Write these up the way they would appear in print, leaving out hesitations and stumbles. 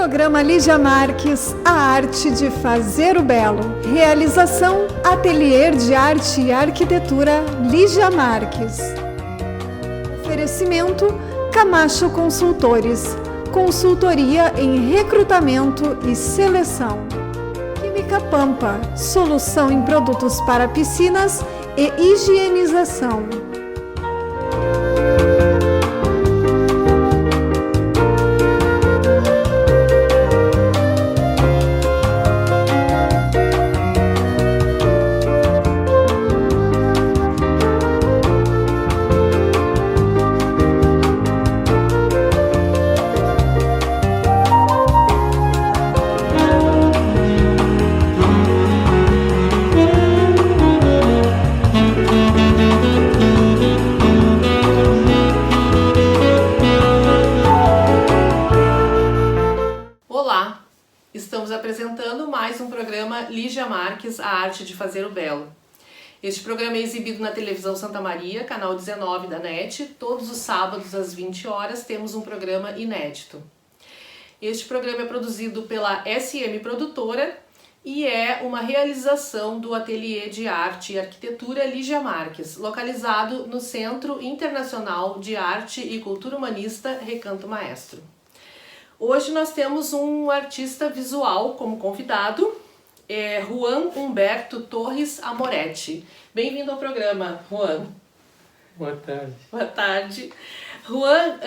Programa Lígia Marques, a arte de fazer o belo. Realização, Ateliê de Arte e Arquitetura Lígia Marques. Oferecimento, Camacho Consultores. Consultoria em recrutamento e seleção. Química Pampa, solução em produtos para piscinas e higienização. Estamos apresentando mais um programa Lígia Marques, a arte de fazer o belo. Este programa é exibido na televisão Santa Maria, canal 19 da NET. Todos os sábados às 20 horas temos um programa inédito. Este programa é produzido pela SM Produtora e é uma realização do Ateliê de Arte e Arquitetura Lígia Marques, localizado no Centro Internacional de Arte e Cultura Humanista Recanto Maestro. Hoje nós temos um artista visual como convidado, Juan Humberto Torres Amoretti. Bem-vindo ao programa, Juan. Boa tarde. Boa tarde. Juan,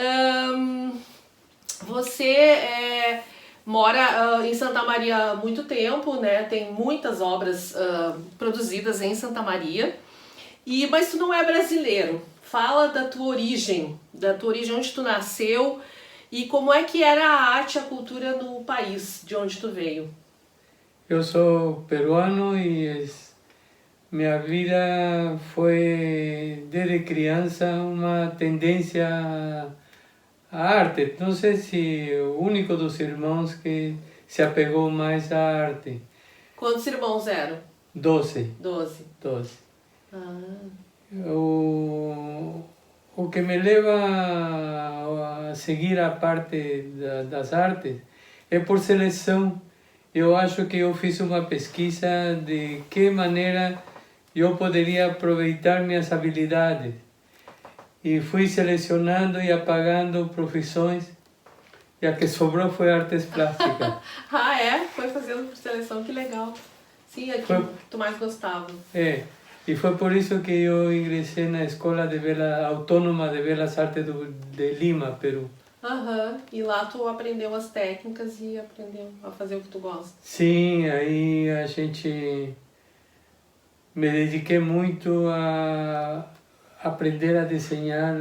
você mora em Santa Maria há muito tempo, né? Tem muitas obras produzidas em Santa Maria, mas tu não é brasileiro. Fala da tua origem, onde tu nasceu. E como é que era a arte e a cultura no país de onde tu veio? Eu sou peruano e minha vida foi, desde criança, uma tendência à arte. Não sei se o único dos irmãos que se apegou mais à arte. Quantos irmãos eram? 12. 12. Ah. O que me leva a seguir a parte das artes é por seleção. Eu acho que eu fiz uma pesquisa de que maneira eu poderia aproveitar minhas habilidades. E fui selecionando e apagando profissões, e a que sobrou foi artes plásticas. Ah, é? Foi fazendo por seleção, que legal. Sim, a que tu mais gostava. É. E foi por isso que eu ingressei na Escola Autônoma de Belas Artes de Lima, Peru. E lá tu aprendeu as técnicas e aprendeu a fazer o que tu gosta. Sim, aí me dediquei muito a aprender a desenhar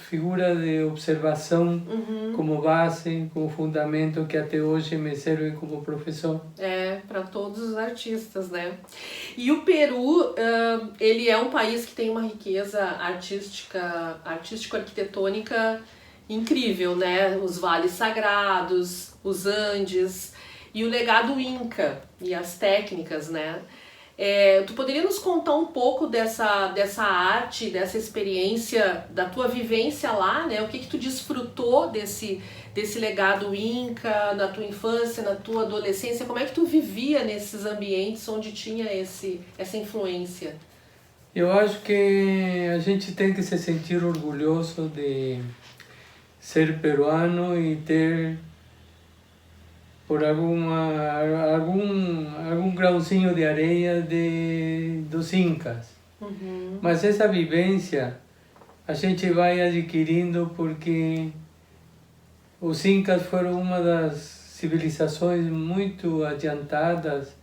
figuras de observação como base, como fundamento, que até hoje me servem como professor. Para todos os artistas, né? E o Peru, ele é um país que tem uma riqueza artístico-arquitetônica incrível, né? Os vales sagrados, os Andes e o legado Inca e as técnicas, né? Tu poderia nos contar um pouco dessa arte, dessa experiência, da tua vivência lá, né? O que tu desfrutou desse legado Inca, na tua infância, na tua adolescência? Como é que tu vivia nesses ambientes onde tinha essa influência? Eu acho que a gente tem que se sentir orgulhoso de ser peruano e ter por algum grãozinho de areia dos Incas. Mas essa vivência a gente vai adquirindo porque os Incas foram uma das civilizações muito adiantadas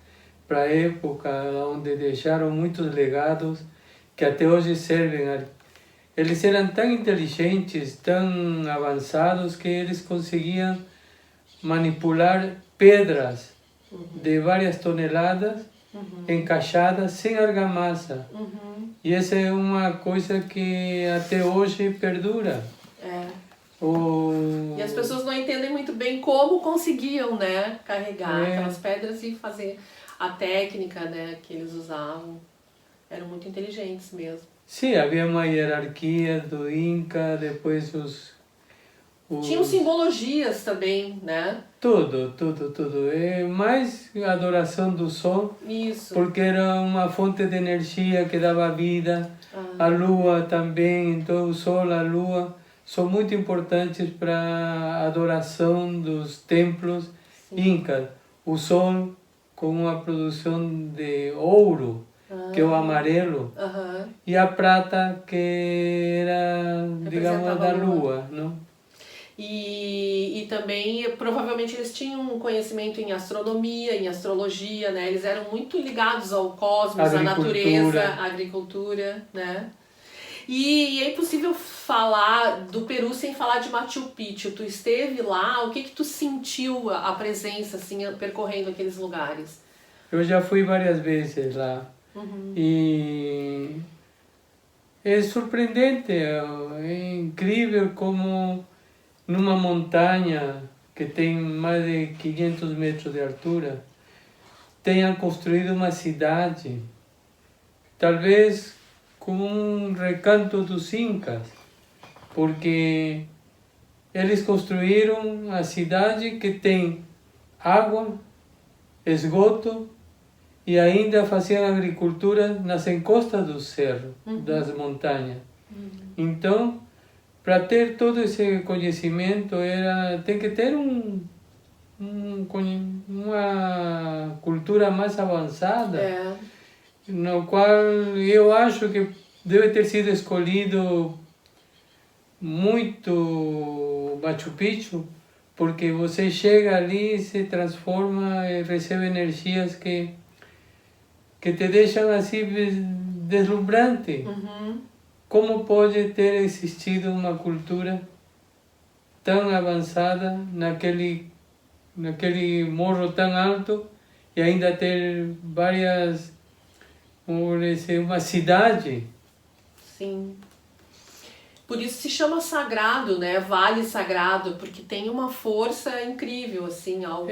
para a época, onde deixaram muitos legados que até hoje servem. Eles eram tão inteligentes, tão avançados, que eles conseguiam manipular pedras de várias toneladas encaixadas sem argamassa. E essa é uma coisa que até hoje perdura. E as pessoas não entendem muito bem como conseguiam, né, carregar aquelas pedras e fazer a técnica, né, que eles usavam. Eram muito inteligentes mesmo. Sim, havia uma hierarquia do Inca, depois Tinham simbologias também, né? Tudo. É mais adoração do sol, Isso. porque era uma fonte de energia que dava vida. A lua também, então o sol, a lua, são muito importantes para a adoração dos templos incas. O sol com uma produção de ouro, que é o amarelo, e a prata, que era, digamos, da lua, não? E também, provavelmente, eles tinham um conhecimento em astronomia, em astrologia, né? Eles eram muito ligados ao cosmos, à natureza, à agricultura, né? E é impossível falar do Peru sem falar de Machu Picchu. Tu esteve lá, o que tu sentiu a presença, assim, percorrendo aqueles lugares? Eu já fui várias vezes lá. E é surpreendente, é incrível como numa montanha que tem mais de 500 metros de altura, tenham construído uma cidade, talvez com um recanto dos incas, porque eles construíram a cidade que tem água, esgoto, e ainda faziam agricultura nas encostas do cerro, das montanhas. Então, para ter todo esse conhecimento, tem que ter uma cultura mais avançada, no qual eu acho que deve ter sido escolhido muito Machu Picchu, porque você chega ali, se transforma e recebe energias que te deixam assim deslumbrante. Como pode ter existido uma cultura tão avançada naquele morro tão alto e ainda ter várias, vamos dizer, uma cidade? Sim. Por isso se chama sagrado, né? Vale Sagrado, porque tem uma força incrível, assim, algo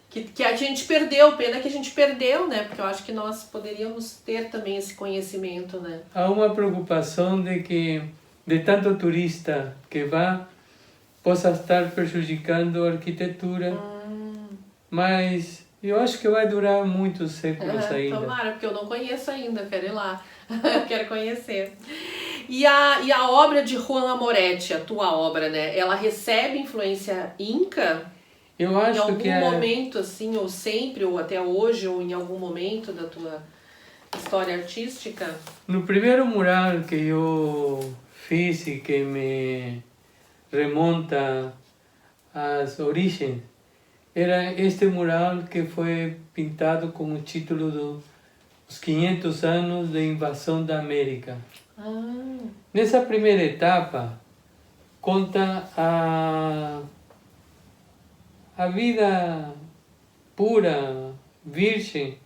que a gente perdeu. Pena que a gente perdeu, né? Porque eu acho que nós poderíamos ter também esse conhecimento, né? Há uma preocupação de que, de tanto turista que vá, possa estar prejudicando a arquitetura, mas eu acho que vai durar muitos séculos ainda. Tomara, porque eu não conheço ainda, eu quero ir lá, eu quero conhecer. E a obra de Juan Amoretti, a tua obra, né? Ela recebe influência inca? Eu acho em algum momento, assim, ou sempre, ou até hoje, ou em algum momento da tua história artística? No primeiro mural que eu fiz e que me remonta às origens, era este mural que foi pintado com o título dos 500 anos de invasão da América. Nessa primeira etapa, conta a vida pura, virgem,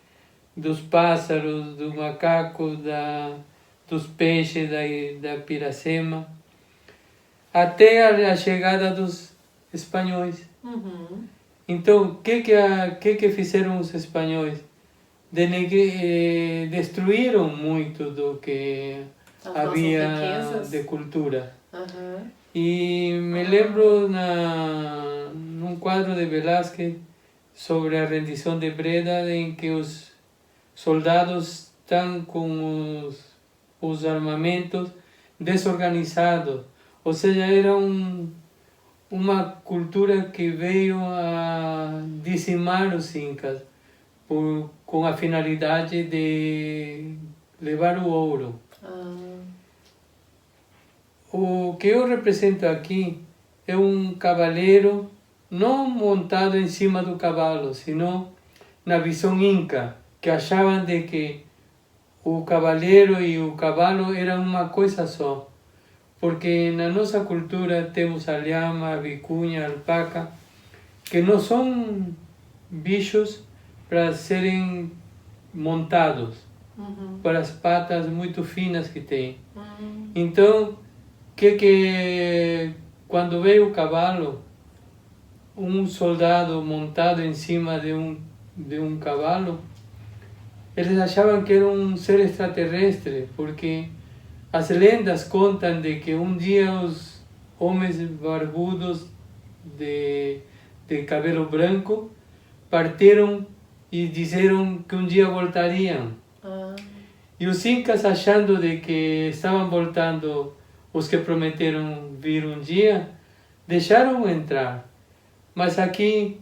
dos pássaros, do macaco, dos peixes, da piracema, até a chegada dos espanhóis. Então, o que fizeram os espanhóis? Destruíram muito do que havia de cultura. E me lembro num quadro de Velázquez sobre a rendição de Breda, em que os soldados estão com os armamentos desorganizados. Ou seja, era uma cultura que veio a dizimar os incas com a finalidade de levar o ouro. O que eu represento aqui é um cavaleiro não montado em cima do cavalo, senão na visão inca, que achavam de que o cavaleiro e o cavalo eram uma coisa só. Porque na nossa cultura temos a lhama, a vicunha, a alpaca, que não são bichos para serem montados, para as patas muito finas que tem. Então, quando veio o cavalo, um soldado montado em cima de um cavalo, eles achavam que era um ser extraterrestre, porque as lendas contam de que um dia homens barbudos de cabelo branco partiram e disseram que um dia voltariam. E os incas, achando de que estavam voltando os que prometeram vir um dia, deixaram entrar. Mas aqui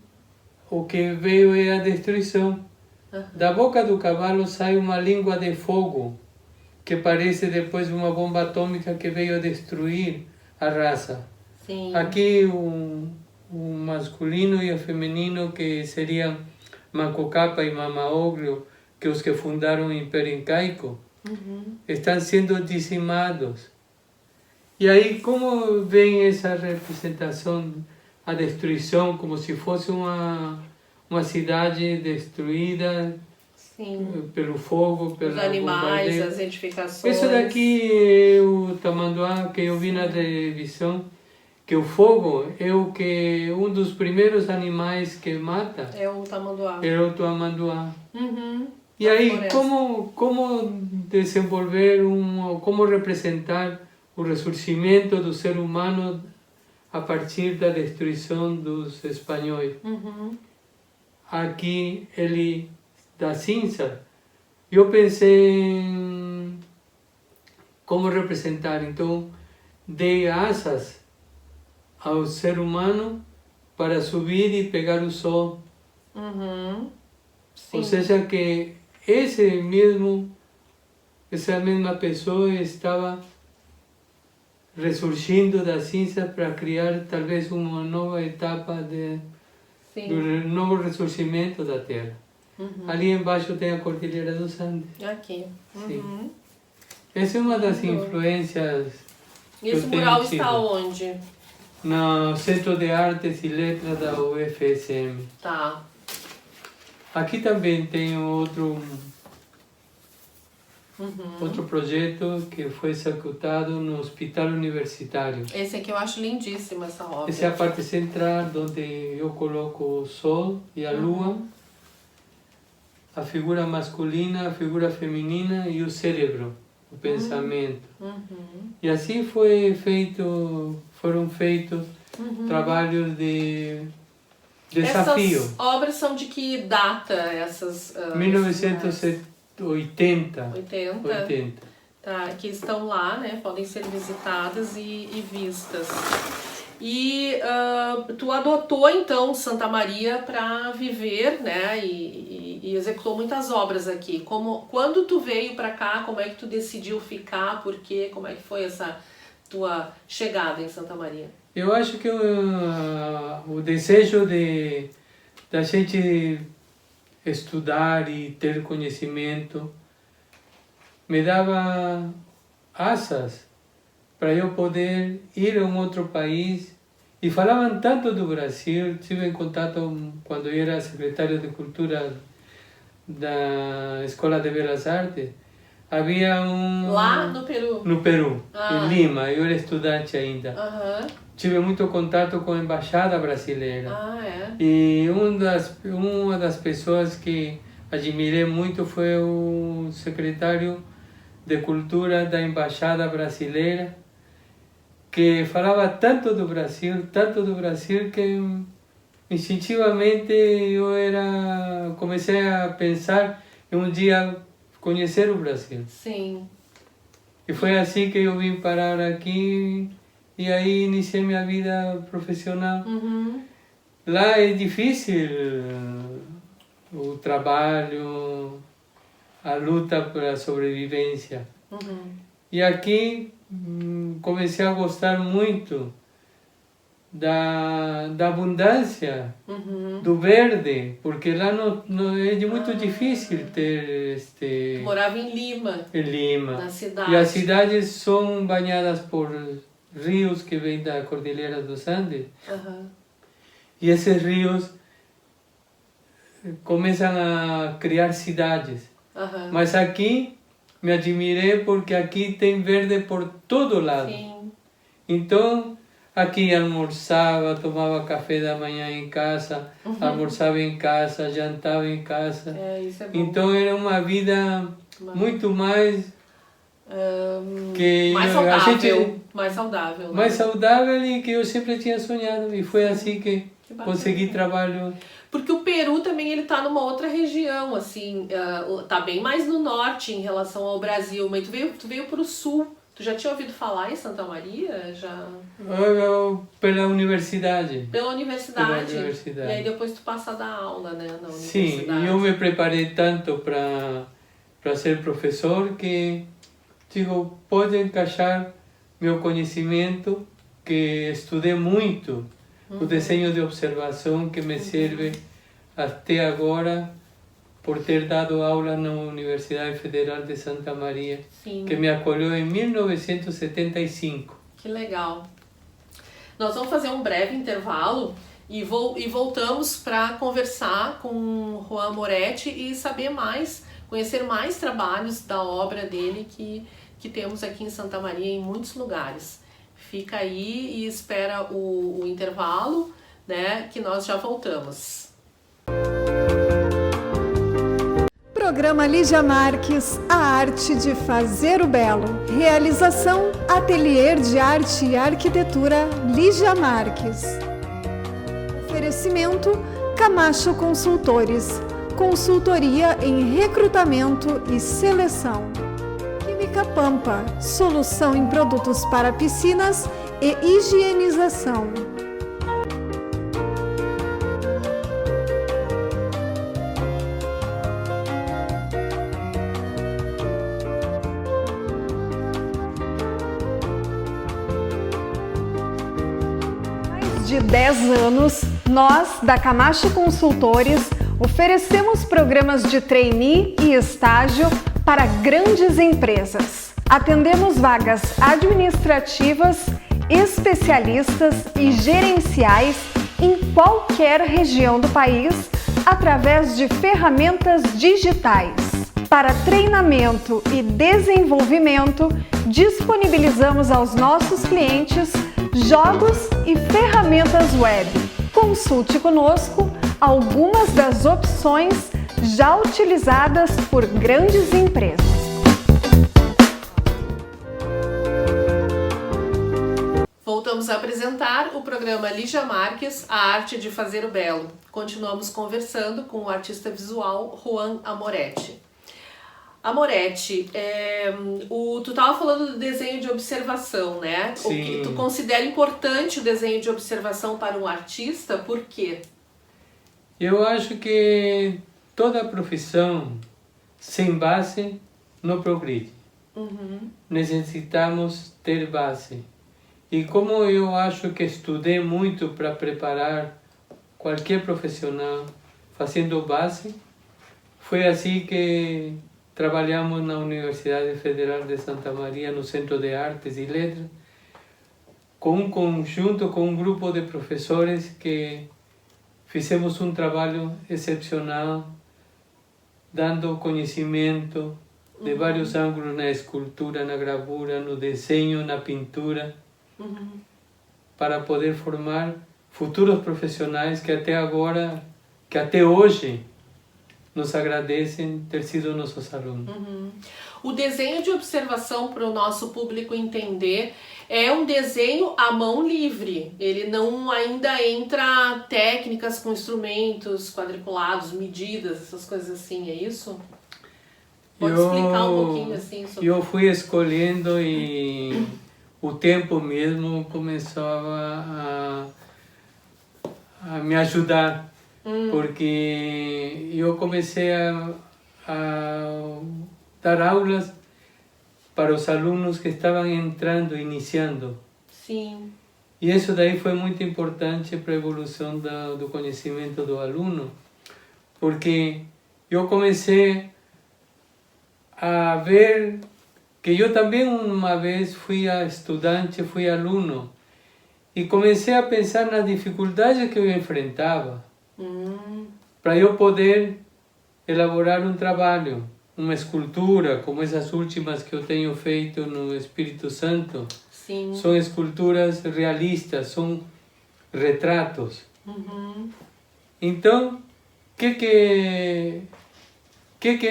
o que veio é a destruição. Da boca do cavalo sai uma língua de fogo, que parece depois uma bomba atômica que veio a destruir a raça. Sim. Aqui o masculino e o feminino, que seriam Manco Cápac e Mama Oglio, que os que fundaram o Império Incaico, estão sendo dizimados. E aí como vem essa representação, a destruição, como se fosse uma cidade destruída, sim, pelo fogo, pelo os animais, bombardeio. as edificações. Isso daqui é o tamanduá que eu vi na televisão, que o fogo é um dos primeiros animais que mata. É o tamanduá. É o tamanduá. E aí, como desenvolver, como representar o ressurgimento do ser humano a partir da destruição dos espanhóis? Aqui, ele, da cinza, eu pensei em como representar. Então, dei asas ao ser humano para subir e pegar o sol. Ou seja, que essa mesma pessoa estava ressurgindo da cinza para criar talvez uma nova etapa do novo ressurgimento da Terra. Ali embaixo tem a Cordilheira dos Andes. Aqui. Sim. Essa é uma das influências. Esse mural está onde? No Centro de Artes e Letras da UFSM. Tá. Aqui também tem outro projeto que foi executado no Hospital Universitário. Esse aqui eu acho lindíssimo, essa obra. Essa é a parte central, onde eu coloco o Sol e a Lua, a figura masculina, a figura feminina e o cérebro, o pensamento. E assim foram feitos trabalhos de desafio. Essas obras são de que data? Essas 1980. 80. Tá, que estão lá, né? Podem ser visitadas e vistas. E tu adotou então Santa Maria para viver, né? E executou muitas obras aqui. Quando tu veio para cá, como é que tu decidiu ficar? Por quê? Como é que foi essa tua chegada em Santa Maria? Eu acho que o desejo da gente estudar e ter conhecimento me dava asas para eu poder ir a um outro país. E falavam tanto do Brasil, tive em contato quando eu era secretário de Cultura da Escola de Belas Artes. Havia Lá no Peru? No Peru, em Lima, eu era estudante ainda. Tive muito contato com a Embaixada Brasileira. E uma das pessoas que admirei muito foi o secretário de Cultura da Embaixada Brasileira, que falava tanto do Brasil, que instintivamente comecei a pensar em um dia conhecer o Brasil. Sim. E foi assim que eu vim parar aqui e aí iniciei minha vida profissional. Lá é difícil o trabalho, a luta pela sobrevivência. E aqui comecei a gostar muito da abundância, do verde, porque lá não é muito difícil ter Tu morava em Lima. Em Lima. Na cidade. E as cidades são banhadas por rios que vêm da Cordilheira dos Andes. E esses rios começam a criar cidades. Mas aqui me admirei porque aqui tem verde por todo lado. Sim. Então, aqui almoçava, tomava café da manhã em casa, almoçava em casa, jantava em casa. Isso é bom. Então era uma vida muito mais mais saudável, Mais saudável, né? Mais saudável e que eu sempre tinha sonhado. E foi assim que consegui trabalho. Porque o Peru também ele tá numa outra região, assim, tá bem mais no norte em relação ao Brasil, mas tu veio pro sul. Tu já tinha ouvido falar em Santa Maria? Já? Pela universidade. Pela universidade. Pela universidade. E aí depois tu passa a dar aula, né, na universidade. Sim, eu me preparei tanto para ser professor que digo, pode encaixar meu conhecimento, que estudei muito, o desenho de observação que me serve até agora por ter dado aula na Universidade Federal de Santa Maria, Sim. que me acolheu em 1975. Que legal. Nós vamos fazer um breve intervalo e voltamos para conversar com o Juan Moretti e saber mais, conhecer mais trabalhos da obra dele que temos aqui em Santa Maria em muitos lugares. Fica aí e espera o intervalo, né, que nós já voltamos. Programa Lígia Marques, a arte de fazer o belo. Realização, Ateliê de Arte e Arquitetura Lígia Marques. Oferecimento, Camacho Consultores. Consultoria em recrutamento e seleção. Química Pampa, solução em produtos para piscinas e higienização. De 10 anos, nós, da Camacho Consultores, oferecemos programas de trainee e estágio para grandes empresas. Atendemos vagas administrativas, especialistas e gerenciais em qualquer região do país através de ferramentas digitais. Para treinamento e desenvolvimento, disponibilizamos aos nossos clientes jogos e ferramentas web. Consulte conosco algumas das opções já utilizadas por grandes empresas. Voltamos a apresentar o programa Lígia Marques, a arte de fazer o belo. Continuamos conversando com o artista visual Juan Amoretti. Amoretti, tu estava falando do desenho de observação, né? Sim. O que tu considera importante o desenho de observação para um artista, por quê? Eu acho que toda profissão sem base não progride. Necessitamos ter base. E como eu acho que estudei muito para preparar qualquer profissional fazendo base, foi assim que trabalhamos na Universidade Federal de Santa Maria, no Centro de Artes e Letras, com um conjunto, com um grupo de professores que fizemos um trabalho excepcional, dando conhecimento de vários ângulos na escultura, na gravura, no desenho, na pintura, para poder formar futuros profissionais que até agora, que até hoje, nos agradecem ter sido nossos alunos. O desenho de observação, para o nosso público entender, é um desenho à mão livre. Ele não ainda entra técnicas com instrumentos quadriculados, medidas, essas coisas assim, é isso? Pode explicar um pouquinho assim sobre... Eu fui escolhendo e o tempo mesmo começava a me ajudar. Porque eu comecei a dar aulas para os alunos que estavam entrando, iniciando. Sim. E isso daí foi muito importante para a evolução do conhecimento do aluno, porque eu comecei a ver que eu também uma vez fui estudante, fui aluno, e comecei a pensar nas dificuldades que eu enfrentava. Para eu poder elaborar um trabalho, uma escultura, como essas últimas que eu tenho feito no Espírito Santo. Sim. São esculturas realistas, são retratos. Então, o que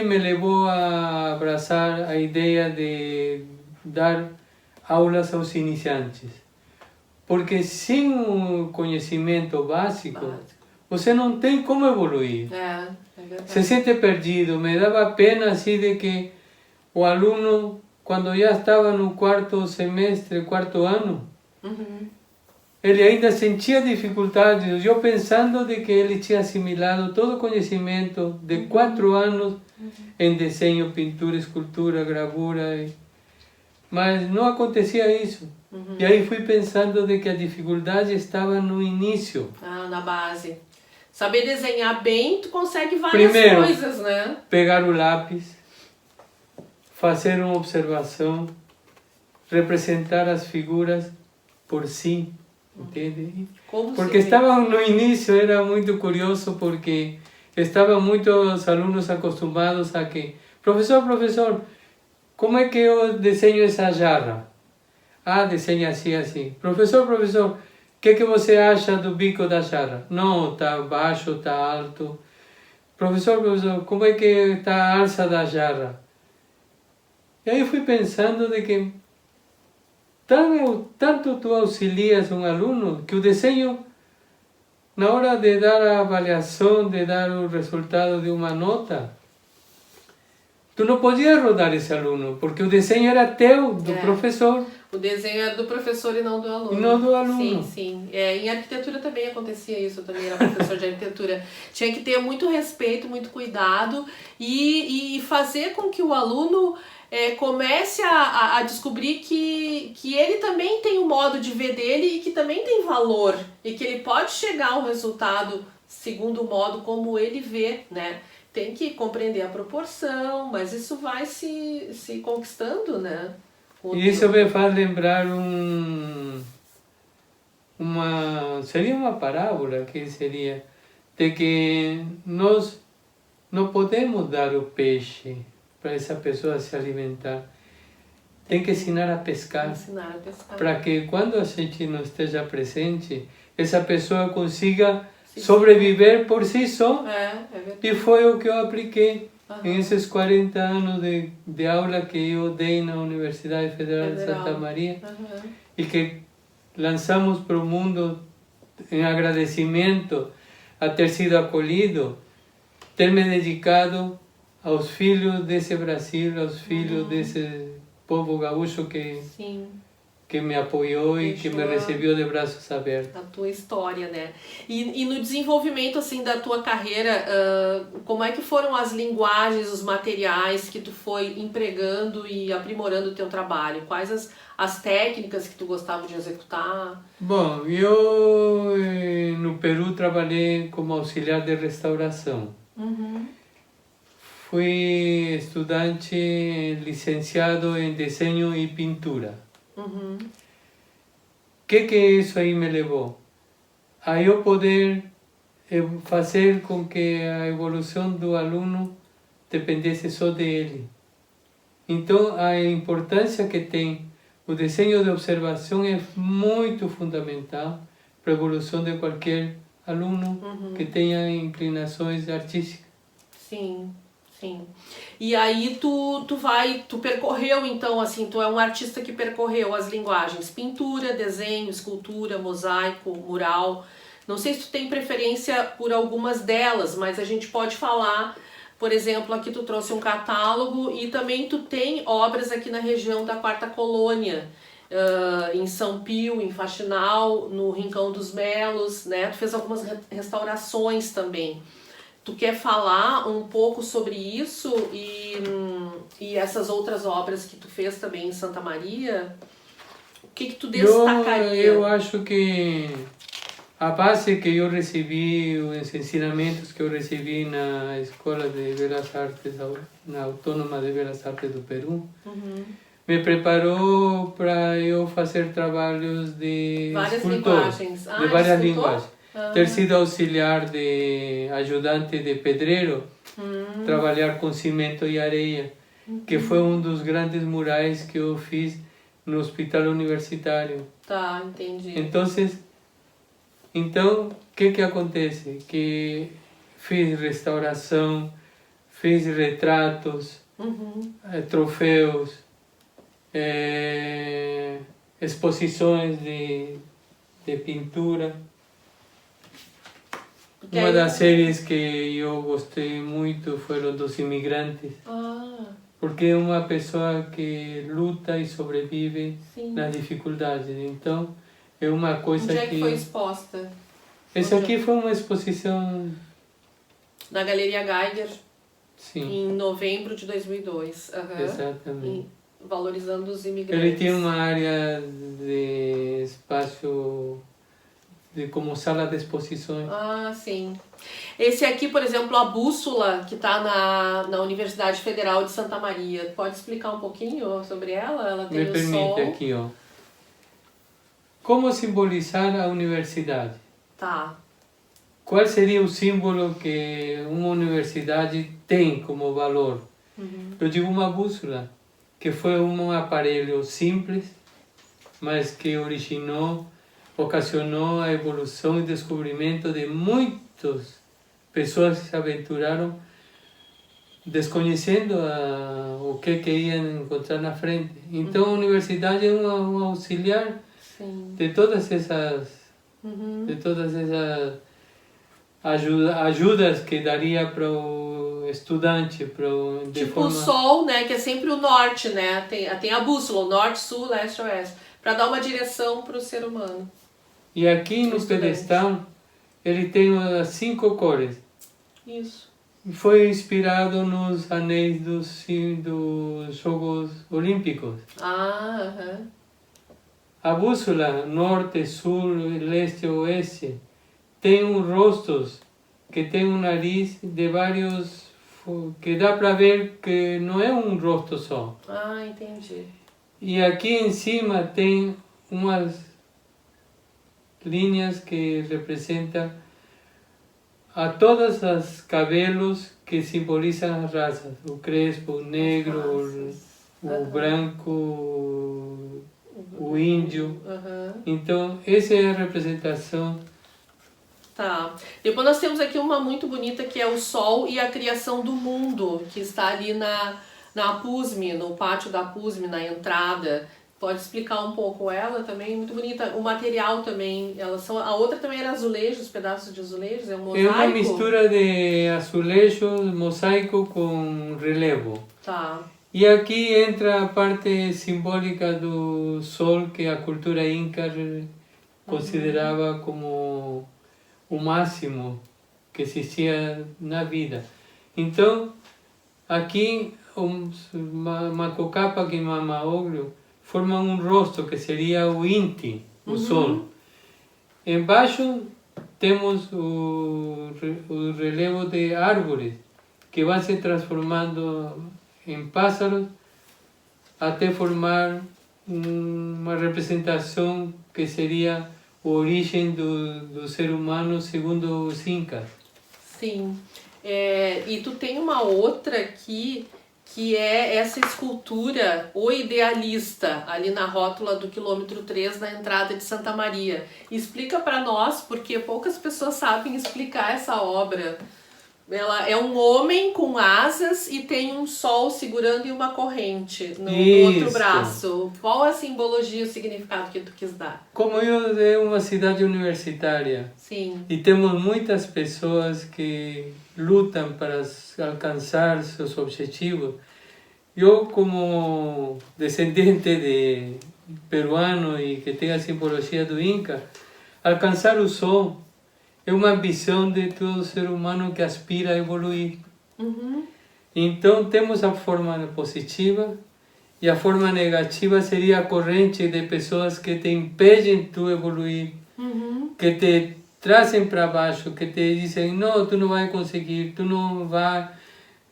me levou a abraçar a ideia de dar aulas aos iniciantes. Porque sem o conhecimento básico, você não tem como evoluir. É verdade. Se sente perdido. Me dava pena assim de que o aluno, quando já estava no quarto semestre, quarto ano, ele ainda sentia dificuldades. Eu pensando de que ele tinha assimilado todo o conhecimento de 4 anos em desenho, pintura, escultura, gravura. Mas não acontecia isso. E aí fui pensando de que a dificuldade estava no início. Na base. Saber desenhar bem, tu consegue várias coisas, né? Pegar o lápis, fazer uma observação, representar as figuras por si, entende? Porque estavam no início, era muito curioso, porque estavam muitos alunos acostumados a que, professor, como é que eu desenho essa jarra? Desenha assim, assim. Professor, o que você acha do bico da jarra? Não, está baixo, está alto. Professor, como é que está a alça da jarra? E aí fui pensando de que tanto tu auxilias um aluno que o desenho, na hora de dar a avaliação, de dar o resultado de uma nota, tu não podias rodar esse aluno, porque o desenho era teu, do professor. O desenho era do professor e não do aluno. E não do aluno. Sim. Em arquitetura também acontecia isso, eu também era professor de arquitetura. Tinha que ter muito respeito, muito cuidado e fazer com que o aluno comece a descobrir que ele também tem um modo de ver dele e que também tem valor. E que ele pode chegar ao resultado segundo o modo como ele vê, né? Tem que compreender a proporção, mas isso vai se conquistando, né? E isso me faz lembrar seria uma parábola, que seria de que nós não podemos dar o peixe para essa pessoa se alimentar. Tem que ensinar a pescar. Para que quando a gente não esteja presente, essa pessoa consiga sobreviver por si só. E foi o que eu apliquei em esses 40 anos de aula que eu dei na Universidade Federal de Santa Maria e que lançamos para o mundo em agradecimento a ter sido acolhido, ter me dedicado aos filhos desse Brasil, aos filhos desse povo gaúcho que me apoiou e que me recebeu de braços abertos. A tua história, né? E no desenvolvimento, assim, da tua carreira, como é que foram as linguagens, os materiais que tu foi empregando e aprimorando o teu trabalho? Quais as técnicas que tu gostava de executar? Bom, eu no Peru trabalhei como auxiliar de restauração. Fui estudante licenciado em desenho e pintura. Que isso aí me levou? A eu poder fazer com que a evolução do aluno dependesse só dele. Então, a importância que tem o desenho de observação é muito fundamental para a evolução de qualquer aluno que tenha inclinações artísticas. Sim. E aí tu percorreu, então, assim, tu é um artista que percorreu as linguagens pintura, desenho, escultura, mosaico, mural. Não sei se tu tem preferência por algumas delas, mas a gente pode falar, por exemplo, aqui tu trouxe um catálogo e também tu tem obras aqui na região da Quarta Colônia, em São Pio, em Faxinal, no Rincão dos Melos, né? Tu fez algumas restaurações também. Tu quer falar um pouco sobre isso e essas outras obras que tu fez também em Santa Maria? O que tu destacaria? Eu acho que a base que eu recebi, os ensinamentos que eu recebi na Escola de Belas Artes, na Autônoma de Belas Artes do Peru, me preparou para eu fazer trabalhos de escultor, de várias linguagens. Ter sido auxiliar de ajudante de pedreiro, trabalhar com cimento e areia, que foi um dos grandes murais que eu fiz no hospital universitário. Tá, entendi. Então, o que acontece? Que fiz restauração, fiz retratos, troféus, exposições de pintura. Porque Uma aí- das séries que eu gostei muito foram dos imigrantes, Ah, porque é uma pessoa que luta e sobrevive sim. nas dificuldades. Então, é uma coisa Onde é que foi exposta? Essa aqui foi uma exposição, Na Galeria Geiger, sim, em novembro de 2002. Aham. exatamente. Valorizando os imigrantes. Ele tinha uma área de espaço como sala de exposições. Ah, sim. Esse aqui, por exemplo, a bússola que está na Universidade Federal de Santa Maria. Pode explicar um pouquinho sobre ela? Ela tem Me o permite sol. aqui, ó. Como simbolizar a universidade? Tá. Qual seria o símbolo que uma universidade tem como valor? Eu digo uma bússola, que foi um aparelho simples, mas que ocasionou a evolução e descobrimento de muitas pessoas que se aventuraram desconhecendo o que iam encontrar na frente. Então a universidade é um auxiliar Sim. de todas essas ajudas que daria para o estudante, Tipo o sol, né? Que é sempre o norte, né? Tem a bússola, o norte, sul, leste, oeste. Para dar uma direção para o ser humano. E aqui no pedestal ele tem as 5 cores. Isso. Foi inspirado nos anéis dos Jogos Olímpicos. Ah, aham. A bússola norte, sul, leste, oeste tem rostos que tem nariz de vários, que dá para ver que não é um rosto só. Ah, entendi. E aqui em cima tem umas linhas que representam a todos os cabelos que simbolizam as raças. O crespo, o negro, o branco, o índio. Então, essa é a representação. Tá. Depois nós temos aqui uma muito bonita que é o Sol e a Criação do Mundo, que está ali na APUSM, no pátio da APUSM, na entrada. Pode explicar um pouco ela também? Muito bonita. O material também, a outra também era azulejos, pedaços de azulejos, é um mosaico? É uma mistura de azulejo, mosaico com relevo. Tá. E aqui entra a parte simbólica do sol que a cultura inca considerava como o máximo que existia na vida. Então, aqui, Macocapa e Mamaoglu formam um rosto que seria o Inti, o sol. Embaixo temos o relevo de árvores que vão se transformando em pássaros até formar uma representação que seria a origem do ser humano segundo os incas. Sim. E tu tem uma outra aqui que é essa escultura, O Idealista, ali na rótula do quilômetro 3, na entrada de Santa Maria. Explica para nós, porque poucas pessoas sabem explicar essa obra. Ela é um homem com asas e tem um sol segurando em uma corrente no outro braço. Qual a simbologia, o significado que tu quis dar? Como eu é uma cidade universitária. Sim. E temos muitas pessoas que lutam para alcançar seus objetivos. Eu, como descendente de peruano e que tem a simbologia do Inca, alcançar o sol é uma ambição de todo ser humano que aspira a evoluir. Então temos a forma positiva e a forma negativa seria a corrente de pessoas que te impedem tu evoluir, que te trazem para baixo, que te dizem, não, tu não vai conseguir, tu não vai,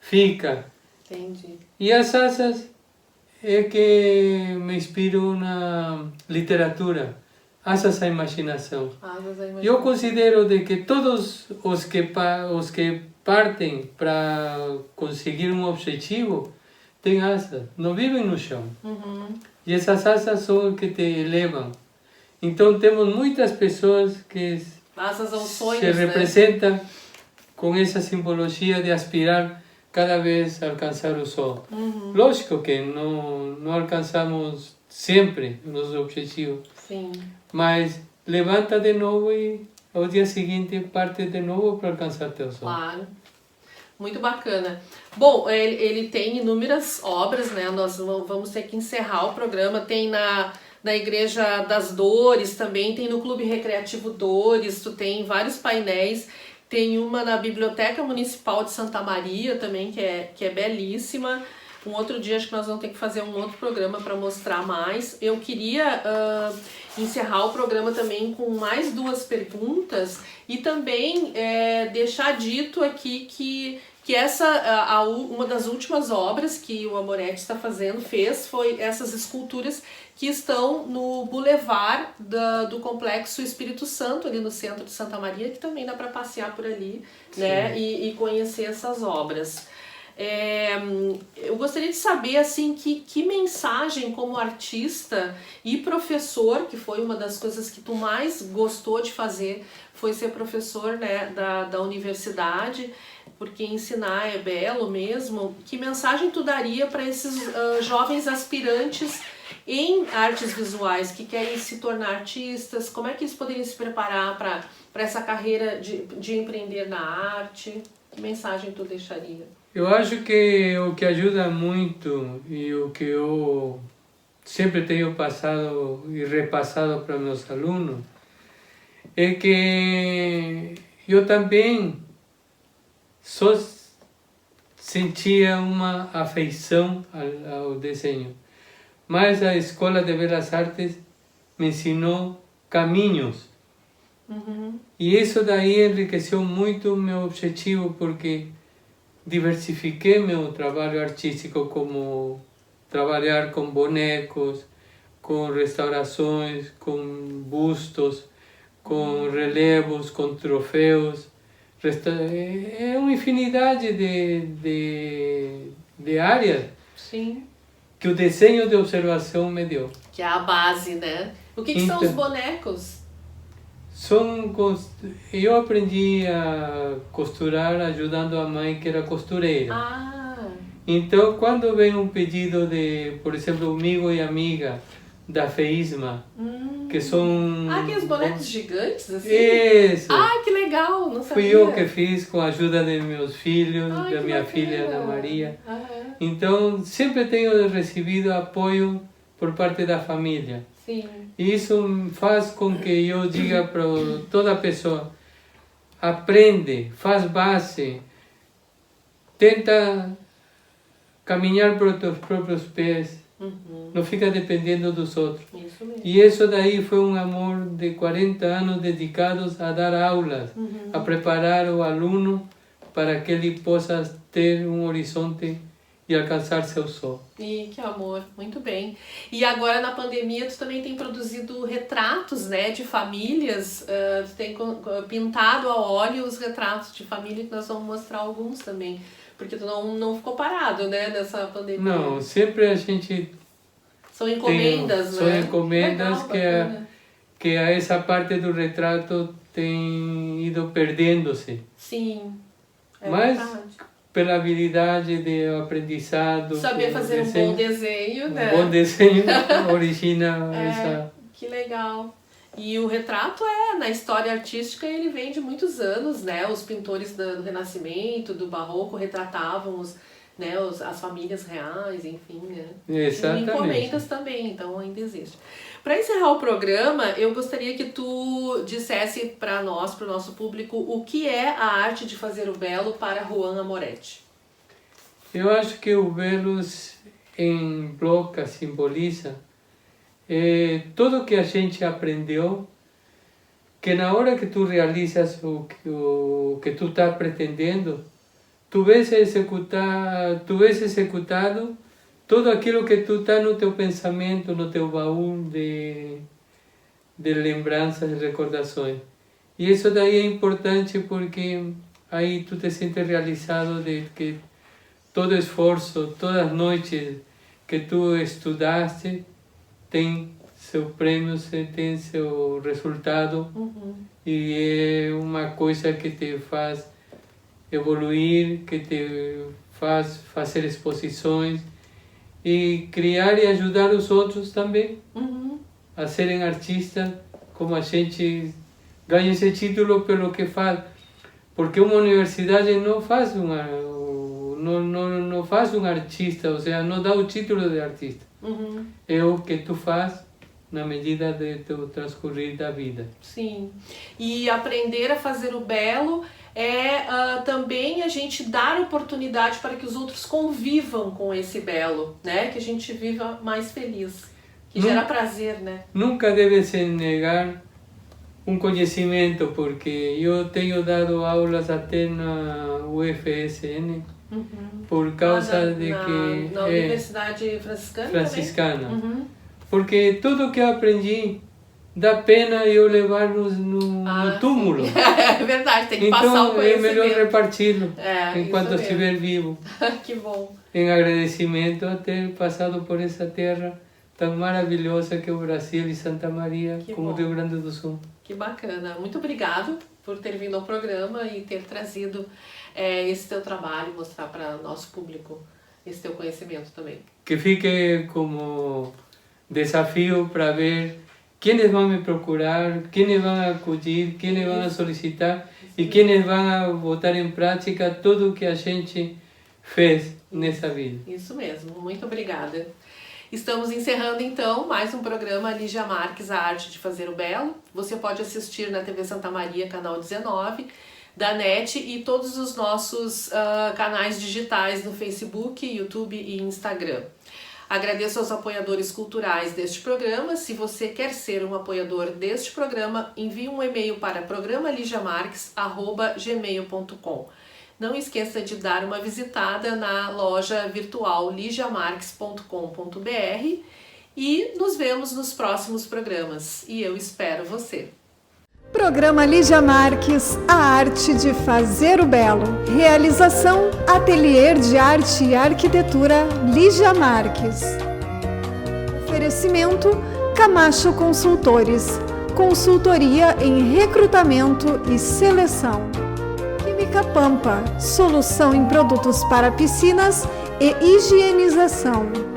fica. Entendi. E as asas é que me inspiro na literatura. Asas à imaginação. Eu considero de que todos os que partem para conseguir um objetivo têm asas, não vivem no chão. E essas asas são as que te elevam. Então temos muitas pessoas que asas aos sonhos, se representam com essa simbologia de aspirar cada vez alcançar o sol. Lógico que não alcançamos sempre o nosso objetivo, Sim. mas levanta de novo e ao dia seguinte parte de novo para alcançar teu sol. Claro. Muito bacana. Bom, ele tem inúmeras obras, né? Nós vamos ter que encerrar o programa. Tem na Igreja das Dores também, tem no Clube Recreativo Dores, tu tem vários painéis. Tem uma na Biblioteca Municipal de Santa Maria também, que é belíssima. Um outro dia acho que nós vamos ter que fazer um outro programa para mostrar mais. Eu queria encerrar o programa também com mais 2 perguntas e também deixar dito aqui que essa uma das últimas obras que o Amoretti está fez foi essas esculturas que estão no Boulevard do Complexo Espírito Santo, ali no centro de Santa Maria, que também dá para passear por ali, né, e conhecer essas obras. Eu gostaria de saber assim que mensagem como artista e professor, que foi uma das coisas que tu mais gostou de fazer, foi ser professor, né, da universidade, porque ensinar é belo mesmo. Que mensagem tu daria para esses jovens aspirantes em artes visuais que querem se tornar artistas? Como é que eles poderiam se preparar para essa carreira de empreender na arte? Que mensagem tu deixaria? Eu acho que o que ajuda muito e o que eu sempre tenho passado e repassado para meus alunos é que eu também só sentia uma afeição ao desenho, mas a Escola de Belas Artes me ensinou caminhos. E isso daí enriqueceu muito o meu objetivo, porque diversifiquei meu trabalho artístico, como trabalhar com bonecos, com restaurações, com bustos, com relevos, com troféus. É uma infinidade de áreas. Sim. Que o desenho de observação me deu. Que é a base, né? O que são os bonecos? Eu aprendi a costurar ajudando a mãe que era costureira. Então, quando vem um pedido de, por exemplo, amigo e amiga da FEISMA, que são... aqueles bonecos gigantes, assim? Isso! Que legal! Não sabia. Fui eu que fiz com a ajuda de meus filhos, da minha bacana. filha Ana Maria. Então, sempre tenho recebido apoio por parte da família. Sim. E isso faz com que eu diga para toda pessoa: aprende, faz base, tenta caminhar por teus próprios pés, não fica dependendo dos outros. Isso mesmo. E isso daí foi um amor de 40 anos dedicados a dar aulas, a preparar o aluno para que ele possa ter um horizonte e alcançar seu sol. E que amor, muito bem. E agora na pandemia tu também tem produzido retratos, né, de famílias, tu tem pintado a óleo os retratos de família, que nós vamos mostrar alguns também, porque tu não ficou parado, né, nessa pandemia. Não, sempre a gente... São encomendas, né? São encomendas. Legal, que essa parte do retrato tem ido perdendo-se. Sim, mas verdade. Pela habilidade de aprendizado. Saber fazer um bom desenho, né? Um bom desenho origina essa... Que legal. E o retrato na história artística, ele vem de muitos anos, né? Os pintores do Renascimento, do Barroco, retratavam as famílias reais, enfim, né? Exatamente. E encomendas também, então ainda existe. Para encerrar o programa, eu gostaria que tu dissesse para nós, para o nosso público, o que é a arte de fazer o belo para Juan Amoretti. Eu acho que o belo em bloco simboliza tudo que a gente aprendeu, que na hora que tu realizas o que tu está pretendendo, tu vês executado tudo aquilo que tu está no teu pensamento, no teu baú de lembranças e recordações. E isso daí é importante, porque aí tu te sentes realizado de que todo esforço, todas as noites que tu estudaste, tem seu prêmio, tem seu resultado. E é uma coisa que te faz evoluir, que te fazer exposições e criar e ajudar os outros também a serem artistas, como a gente ganha esse título pelo que faz. Porque uma universidade não faz não faz um artista, ou seja, não dá o título de artista. É o que tu faz na medida do teu transcorrer da vida. Sim. E aprender a fazer o belo é também a gente dar oportunidade para que os outros convivam com esse belo, né? Que a gente viva mais feliz, que gera prazer, né? Nunca deve se negar um conhecimento, porque eu tenho dado aulas até na UFSN, por causa de que... Na Universidade Franciscana Franciscana. Porque tudo que eu aprendi, dá pena eu levar no túmulo. É verdade, tem que passar o Então conhecimento. é melhor reparti-lo enquanto isso estiver mesmo. vivo. Que bom. Em agradecimento a ter passado por essa terra tão maravilhosa que é o Brasil e Santa Maria, como o Rio Grande do Sul. Que bacana. Muito obrigado por ter vindo ao programa e ter trazido esse teu trabalho, mostrar para nosso público esse teu conhecimento também. Que fique como desafio para ver quem vão me procurar, quem vão acudir, quem vão solicitar e quem vão botar em prática tudo o que a gente fez nessa vida. Isso mesmo. Muito obrigada. Estamos encerrando então mais um programa Lígia Marques, a arte de fazer o belo. Você pode assistir na TV Santa Maria, canal 19, da NET e todos os nossos canais digitais no Facebook, YouTube e Instagram. Agradeço aos apoiadores culturais deste programa. Se você quer ser um apoiador deste programa, envie um e-mail para programaligiamarques@gmail.com. Não esqueça de dar uma visitada na loja virtual ligiamarques.com.br e nos vemos nos próximos programas. E eu espero você. Programa Lígia Marques, a arte de fazer o belo. Realização Ateliê de Arte e Arquitetura Lígia Marques. Oferecimento Camacho Consultores. Consultoria em recrutamento e seleção. Química Pampa, solução em produtos para piscinas e higienização.